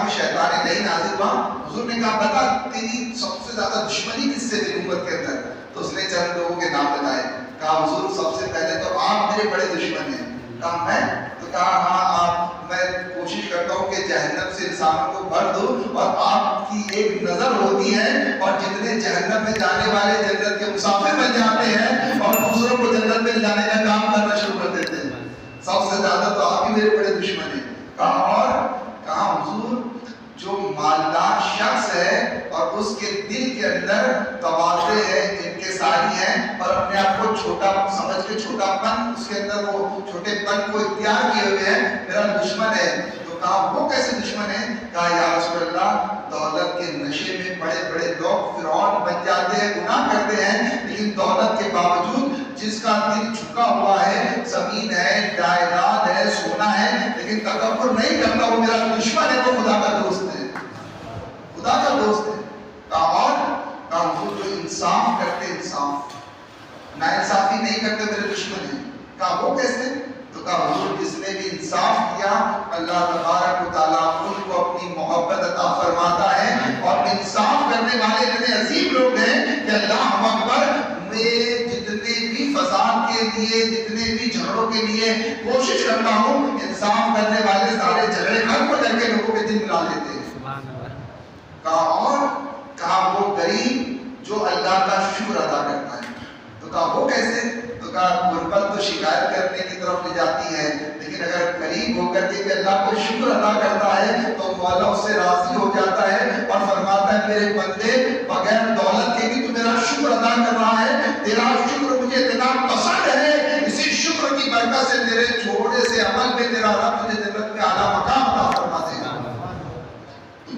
میں شیطان لعین نازل ہوا. حضور نے کہا بتا تیری سب سے زیادہ دشمنی کس سے تیری امت کے اندر؟ تو اس نے چند لوگوں کے نام بتائے. کہا حضور سب سے پہلے تو آپ میرے بڑے دشمن ہیں. کہا میں؟ تو کہا ہاں آپ، میں کوشش کرتا ہوں کہ جہنم سے انسانوں کو بھر دوں، اور آپ کی ایک نظر ہوتی ہے اور جتنے جہنم میں جانے والے جنت کے مسافر بن جاتے ہیں اور دوسروں کو جنت میں جانے کا کام کرنا شروع کر دیتے ہیں. سب سے زیادہ تو آپ ہی میرے بڑے دشمن ہیں. کہا اور؟ کہا حضور جو مالدار شخص ہے اور اس کے دل کے اندر تواضع ہے، انکساری ہے، اور اپنے آپ کو چھوٹا سمجھ کے چھوٹا پن، اس کے اندر وہ چھوٹے پن کو اختیار کیے ہوئے ہیں، میرا دشمن ہے. تو کہا وہ کیسے دشمن ہے؟ کہا یا رسول اللہ دولت کے نشے میں بڑے بڑے لوگ فرعون بن جاتے ہیں، گناہ کرتے ہیں، لیکن دولت کے باوجود جس کا دل جھکا ہوا ہے، زمین ہے، جائیداد ہے، سونا ہے، لیکن تکبر نہیں کرتا، وہ میرا دشمن ہے، وہ خدا کا دوست ہے، خدا کا دوست ہے. کہا اور؟ کہا حضور جو انصاف کرتے، انصاف ناانصافی نہیں کرتے، میرے دشمن ہیں. کہا وہ کیسے؟ تو کہا حضور جس نے بھی انصاف کیا اللہ تبارک و تعالیٰ ان کو اپنی محبت عطا فرماتا ہے. اور انصاف کرنے والے اتنے عظیم لوگ ہیں کہ اللہ اکبر، میں جتنے بھی فساد کے لیے، جتنے بھی جھگڑوں کے لیے کوشش کرتا ہوں، انصاف کرنے والے سارے جھگڑے حل کو کر کے لوگوں کے دل ملا لیتے ہیں. کہا اور؟ کہا وہ غریب جو اللہ کا شکر ادا کرتا ہے. تو کہا وہ کیسے؟ تو کہا غربت تو شکایت کرنے کی طرف لے جاتی ہے، لیکن اگر قریب ہو کر کے اللہ کو شکر ادا کرتا ہے تو مولا اس سے راضی ہو جاتا ہے اور فرماتا ہے میرے بندے بغیر دولت کے بھی تو میرا شکر ادا کر رہا ہے، تیرا شکر مجھے اتنا پسند ہے، اسی شکر کی برکت سے میرے چھوٹے سے عمل میں تیرا رب تجھے جنت میں اعلیٰ مقام عطا فرما دے گا.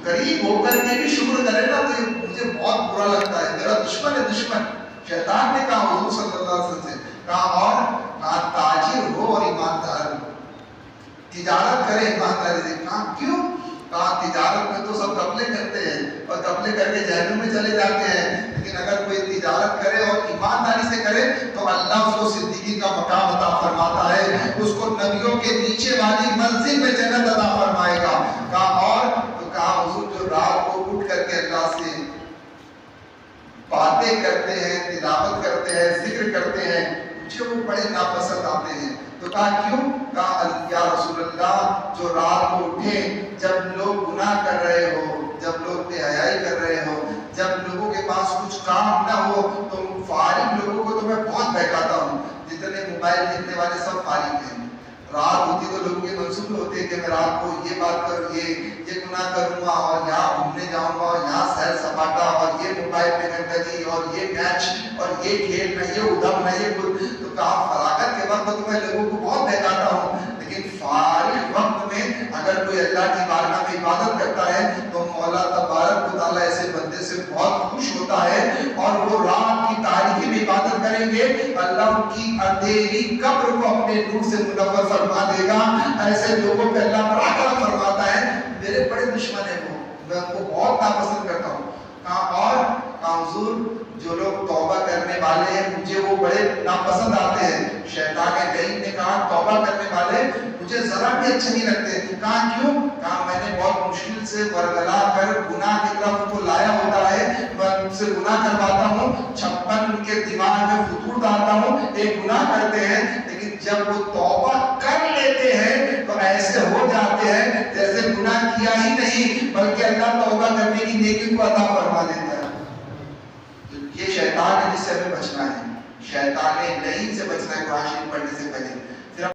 قریب ہو کر کے بھی شکر کرے نا تو مجھے بہت برا لگتا ہے، میرا دشمن ہے دشمن. شیطان نے کہا حضور صلی اللہ علیہ وسلم سے. کہا اور؟ کہا تاجر ہو اور ایماندار ہو، تجارت کرے ایمانداری سے. کہا کیوں؟ کہا تجارت میں تو سب غفلے کرتے ہیں اور غفلے کر کے جہنم میں چلے جاتے ہیں، لیکن اگر کوئی تجارت کرے اور ایمانداری سے کرے تو اللہ اس کو صدیقی کا مقام عطا فرماتا ہے، اس کو نبیوں کے نیچے والی منزل میں جنت عطا فرمائے گا. کہا اور؟ تو کہا حضور جو رات کو اٹھ کر کے اللہ سے باتیں کرتے ہیں، تلاوت کرتے ہیں، ذکر کرتے ہیں، مجھے وہ بڑے ناپسند آتے ہیں. تو کہا کیوں؟ کہا یا رسول اللہ جو رات کو اٹھے جب لوگ گناہ کر رہے ہو، جب لوگ بے حیائی کر رہے ہو، جب لوگوں کے پاس کچھ کام نہ ہو تو فارغ لوگوں کو تو میں بہت بہکاتا ہوں. جتنے موبائل دیکھنے والے سب فارغ ہیں، رات ہوتی تو لوگوں کے منصوبے ہوتے ہیں کہ میں رات کو یہ بات کروں، یہ گناہ کروں گا اور یہاں گھومنے جاؤں گا اور یہاں سیر سپاٹا اور یہ موبائل پہ گندگی اور یہ میچ اور یہ کھیل میں یہ ادھم میں یہ کچھ. تو کہا فراغت کے وقت تو میں لوگوں کو بہت بہکاتا ہوں، لیکن فارغ وقت میں اگر کوئی اللہ کی بارگاہ میں عبادت کرتا ہے تو مولا تبارک و تعالیٰ ایسے بندے سے بہت خوش ہوتا ہے اور وہ رات کی تاریکی میں عبادت کریں گے، اللہ ان کی اندھیری قبر کو اپنے نور سے منور فرما دے گا. ایسے لوگوں پہ اللہ بڑا کرم فرماتا ہے. میرے بڑے دشمن ہیں وہ، میں ان کو بہت ناپسند کرتا ہوں. کہا اور؟ کہا حضور جو لوگ توبہ کرنے والے ہیں مجھے وہ بڑے ناپسند آتے ہیں. شیطان لعین نے کہا توبہ کرنے والے مجھے ذرا بھی اچھے نہیں لگتے. کہا کیوں؟ کہا میں نے بہت مشکل سے ورگلا کر گناہ کی طرف ان کو لایا ہوتا ہے، میں ان سے گناہ کرواتا ہوں، 56 ان کے دماغ میں فطور ڈالتا ہوں، ایک گناہ کرتے ہیں، لیکن جب وہ توبہ کر لیتے ہیں تو ایسے ہو جاتے ہیں جیسے گناہ کیا ہی نہیں، بلکہ اللہ توبہ کرنے کی نیکی کو عطا فرما دیتا ہے. یہ شیطان ہے جس سے ہمیں بچنا ہے، شیطان لعین سے بچنا ہے قرآن شریف پڑھنے سے پہلے.